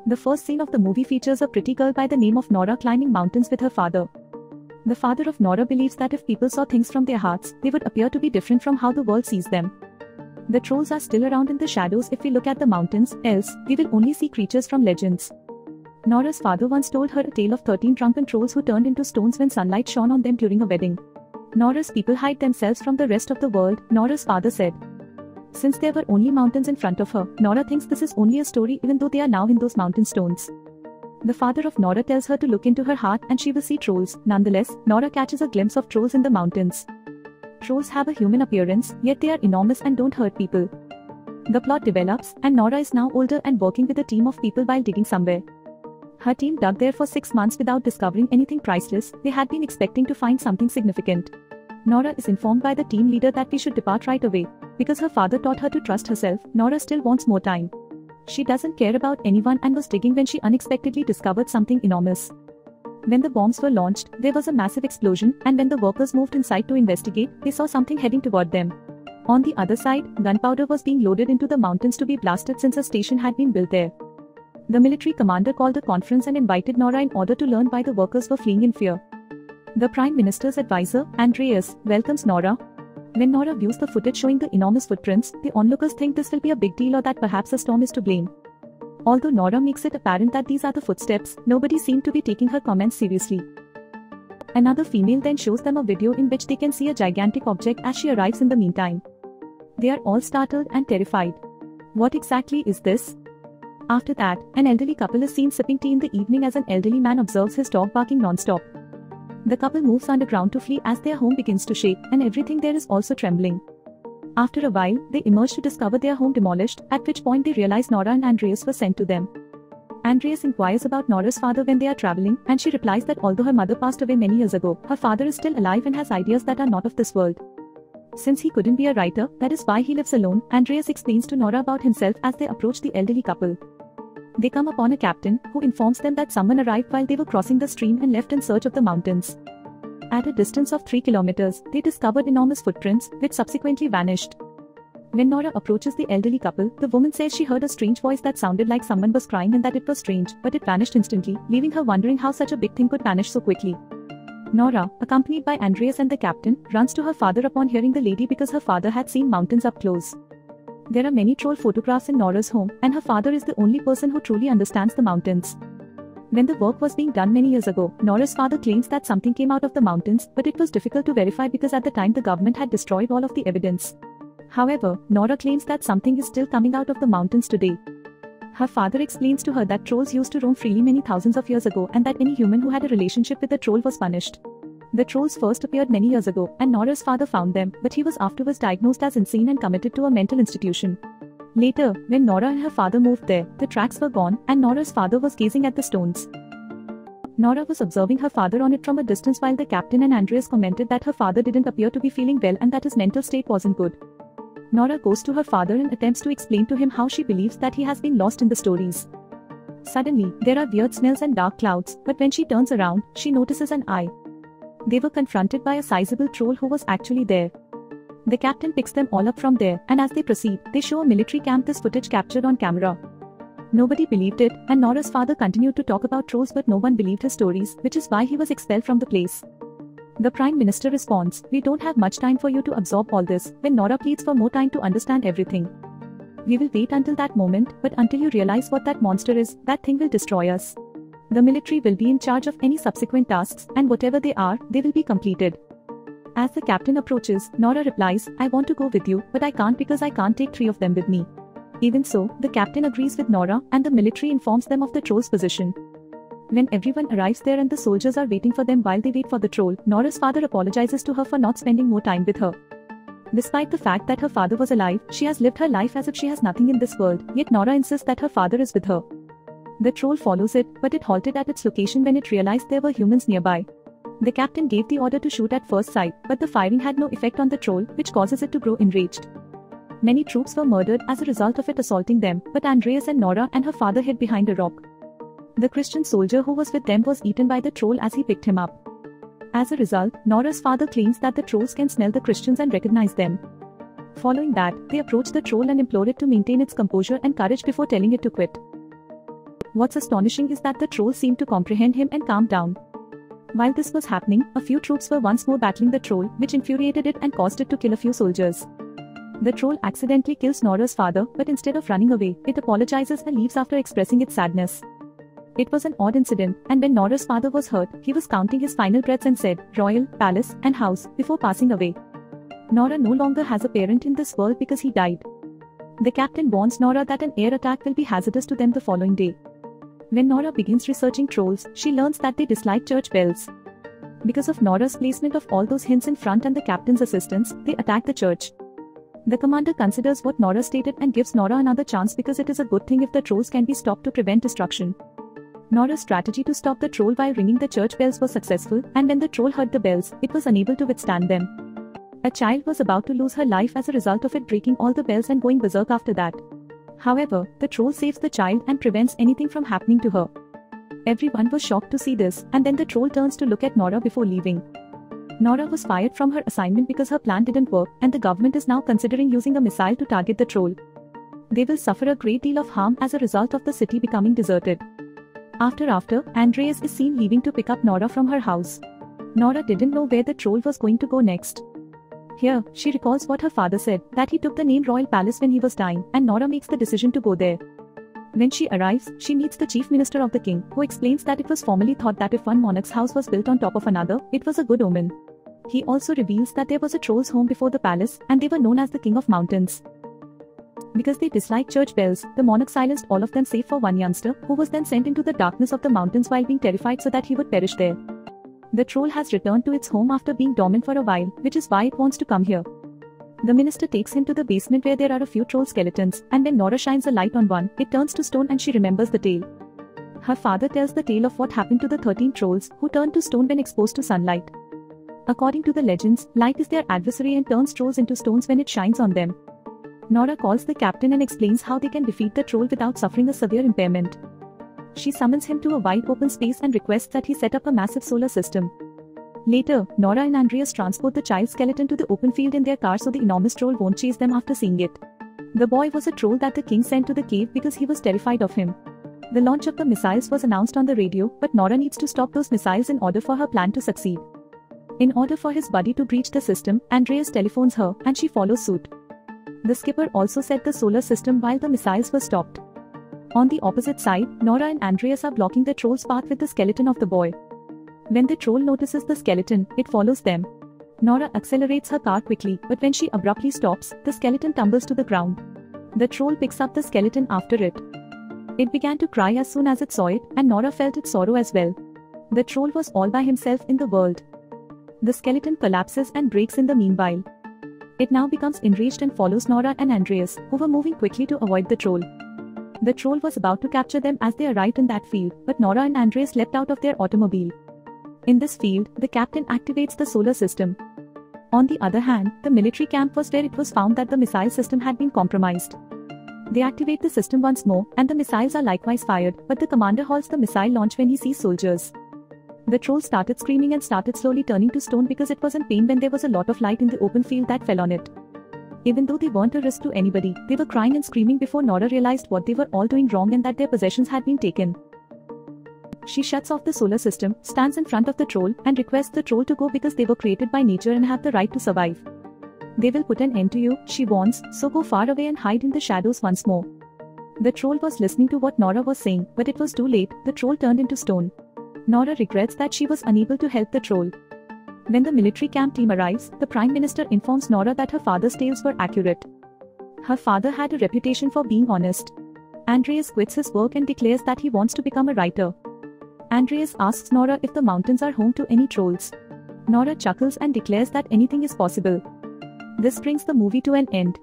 The first scene of the movie features a pretty girl by the name of Nora climbing mountains with her father. The father of Nora believes that if people saw things from their hearts, they would appear to be different from how the world sees them. The trolls are still around in the shadows if we look at the mountains, else, we will only see creatures from legends. Nora's father once told her a tale of 13 drunken trolls who turned into stones when sunlight shone on them during a wedding. Nora's people hide themselves from the rest of the world, Nora's father said. Since there were only mountains in front of her, Nora thinks this is only a story even though they are now in those mountain stones. The father of Nora tells her to look into her heart and she will see trolls. Nonetheless, Nora catches a glimpse of trolls in the mountains. Trolls have a human appearance, yet they are enormous and don't hurt people. The plot develops, and Nora is now older and working with a team of people while digging somewhere. Her team dug there for 6 months without discovering anything priceless. They had been expecting to find something significant. Nora is informed by the team leader that we should depart right away. Because her father taught her to trust herself, Nora still wants more time. She doesn't care about anyone and was digging when she unexpectedly discovered something enormous. When the bombs were launched, there was a massive explosion, and when the workers moved inside to investigate, they saw something heading toward them. On the other side, gunpowder was being loaded into the mountains to be blasted since a station had been built there. The military commander called a conference and invited Nora in order to learn why the workers were fleeing in fear. The Prime Minister's advisor, Andreas, welcomes Nora. When Nora views the footage showing the enormous footprints, the onlookers think this will be a big deal or that perhaps a storm is to blame. Although Nora makes it apparent that these are the footsteps, nobody seemed to be taking her comments seriously. Another female then shows them a video in which they can see a gigantic object as she arrives in the meantime. They are all startled and terrified. What exactly is this? After that, an elderly couple is seen sipping tea in the evening as an elderly man observes his dog barking non-stop. The couple moves underground to flee as their home begins to shake, and everything there is also trembling. After a while, they emerge to discover their home demolished, at which point they realize Nora and Andreas were sent to them. Andreas inquires about Nora's father when they are traveling, and she replies that although her mother passed away many years ago, her father is still alive and has ideas that are not of this world. Since he couldn't be a writer, that is why he lives alone, Andreas explains to Nora about himself as they approach the elderly couple. They come upon a captain, who informs them that someone arrived while they were crossing the stream and left in search of the mountains. At a distance of 3 kilometers, they discovered enormous footprints, which subsequently vanished. When Nora approaches the elderly couple, the woman says she heard a strange voice that sounded like someone was crying and that it was strange, but it vanished instantly, leaving her wondering how such a big thing could vanish so quickly. Nora, accompanied by Andreas and the captain, runs to her father upon hearing the lady because her father had seen mountains up close. There are many troll photographs in Nora's home, and her father is the only person who truly understands the mountains. When the work was being done many years ago, Nora's father claims that something came out of the mountains, but it was difficult to verify because at the time the government had destroyed all of the evidence. However, Nora claims that something is still coming out of the mountains today. Her father explains to her that trolls used to roam freely many thousands of years ago and that any human who had a relationship with a troll was punished. The trolls first appeared many years ago, and Nora's father found them, but he was afterwards diagnosed as insane and committed to a mental institution. Later, when Nora and her father moved there, the tracks were gone, and Nora's father was gazing at the stones. Nora was observing her father on it from a distance while the captain and Andreas commented that her father didn't appear to be feeling well and that his mental state wasn't good. Nora goes to her father and attempts to explain to him how she believes that he has been lost in the stories. Suddenly, there are weird smells and dark clouds, but when she turns around, she notices an eye. They were confronted by a sizable troll who was actually there. The captain picks them all up from there, and as they proceed, they show a military camp this footage captured on camera. Nobody believed it, and Nora's father continued to talk about trolls but no one believed his stories, which is why he was expelled from the place. The Prime Minister responds, "We don't have much time for you to absorb all this," when Nora pleads for more time to understand everything. "We will wait until that moment, but until you realize what that monster is, that thing will destroy us. The military will be in charge of any subsequent tasks, and whatever they are, they will be completed." As the captain approaches, Nora replies, "I want to go with you, but I can't because I can't take 3 of them with me." Even so, the captain agrees with Nora, and the military informs them of the troll's position. When everyone arrives there and the soldiers are waiting for them while they wait for the troll, Nora's father apologizes to her for not spending more time with her. Despite the fact that her father was alive, she has lived her life as if she has nothing in this world, yet Nora insists that her father is with her. The troll follows it, but it halted at its location when it realized there were humans nearby. The captain gave the order to shoot at first sight, but the firing had no effect on the troll, which causes it to grow enraged. Many troops were murdered as a result of it assaulting them, but Andreas and Nora and her father hid behind a rock. The Christian soldier who was with them was eaten by the troll as he picked him up. As a result, Nora's father claims that the trolls can smell the Christians and recognize them. Following that, they approach the troll and implore it to maintain its composure and courage before telling it to quit. What's astonishing is that the troll seemed to comprehend him and calm down. While this was happening, a few troops were once more battling the troll, which infuriated it and caused it to kill a few soldiers. The troll accidentally kills Nora's father, but instead of running away, it apologizes and leaves after expressing its sadness. It was an odd incident, and when Nora's father was hurt, he was counting his final breaths and said, "Royal, palace, and house," before passing away. Nora no longer has a parent in this world because he died. The captain warns Nora that an air attack will be hazardous to them the following day. When Nora begins researching trolls, she learns that they dislike church bells. Because of Nora's placement of all those hints in front and the captain's assistance, they attack the church. The commander considers what Nora stated and gives Nora another chance because it is a good thing if the trolls can be stopped to prevent destruction. Nora's strategy to stop the troll by ringing the church bells was successful, and when the troll heard the bells, it was unable to withstand them. A child was about to lose her life as a result of it breaking all the bells and going berserk after that. However, the troll saves the child and prevents anything from happening to her. Everyone was shocked to see this, and then the troll turns to look at Nora before leaving. Nora was fired from her assignment because her plan didn't work, and the government is now considering using a missile to target the troll. They will suffer a great deal of harm as a result of the city becoming deserted. After, Andreas is seen leaving to pick up Nora from her house. Nora didn't know where the troll was going to go next. Here, she recalls what her father said, that he took the name Royal Palace when he was dying, and Nora makes the decision to go there. When she arrives, she meets the chief minister of the king, who explains that it was formerly thought that if one monarch's house was built on top of another, it was a good omen. He also reveals that there was a troll's home before the palace, and they were known as the King of Mountains. Because they disliked church bells, the monarch silenced all of them save for one youngster, who was then sent into the darkness of the mountains while being terrified so that he would perish there. The troll has returned to its home after being dormant for a while, which is why it wants to come here. The minister takes him to the basement where there are a few troll skeletons, and when Nora shines a light on one, it turns to stone and she remembers the tale. Her father tells the tale of what happened to the 13 trolls, who turned to stone when exposed to sunlight. According to the legends, light is their adversary and turns trolls into stones when it shines on them. Nora calls the captain and explains how they can defeat the troll without suffering a severe impairment. She summons him to a wide open space and requests that he set up a massive solar system. Later, Nora and Andreas transport the child skeleton to the open field in their car so the enormous troll won't chase them after seeing it. The boy was a troll that the king sent to the cave because he was terrified of him. The launch of the missiles was announced on the radio, but Nora needs to stop those missiles in order for her plan to succeed. In order for his buddy to breach the system, Andreas telephones her, and she follows suit. The skipper also set the solar system while the missiles were stopped. On the opposite side, Nora and Andreas are blocking the troll's path with the skeleton of the boy. When the troll notices the skeleton, it follows them. Nora accelerates her car quickly, but when she abruptly stops, the skeleton tumbles to the ground. The troll picks up the skeleton after it. It began to cry as soon as it saw it, and Nora felt its sorrow as well. The troll was all by himself in the world. The skeleton collapses and breaks in the meanwhile. It now becomes enraged and follows Nora and Andreas, who were moving quickly to avoid the troll. The troll was about to capture them as they arrived in that field, but Nora and Andreas leapt out of their automobile. In this field, the captain activates the solar system. On the other hand, the military camp was where it was found that the missile system had been compromised. They activate the system once more, and the missiles are likewise fired, but the commander halts the missile launch when he sees soldiers. The troll started screaming and started slowly turning to stone because it was in pain when there was a lot of light in the open field that fell on it. Even though they weren't a risk to anybody, they were crying and screaming before Nora realized what they were all doing wrong and that their possessions had been taken. She shuts off the solar system, stands in front of the troll, and requests the troll to go because they were created by nature and have the right to survive. They will put an end to you, she warns, so go far away and hide in the shadows once more. The troll was listening to what Nora was saying, but it was too late, the troll turned into stone. Nora regrets that she was unable to help the troll. When the military camp team arrives, the Prime Minister informs Nora that her father's tales were accurate. Her father had a reputation for being honest. Andreas quits his work and declares that he wants to become a writer. Andreas asks Nora if the mountains are home to any trolls. Nora chuckles and declares that anything is possible. This brings the movie to an end.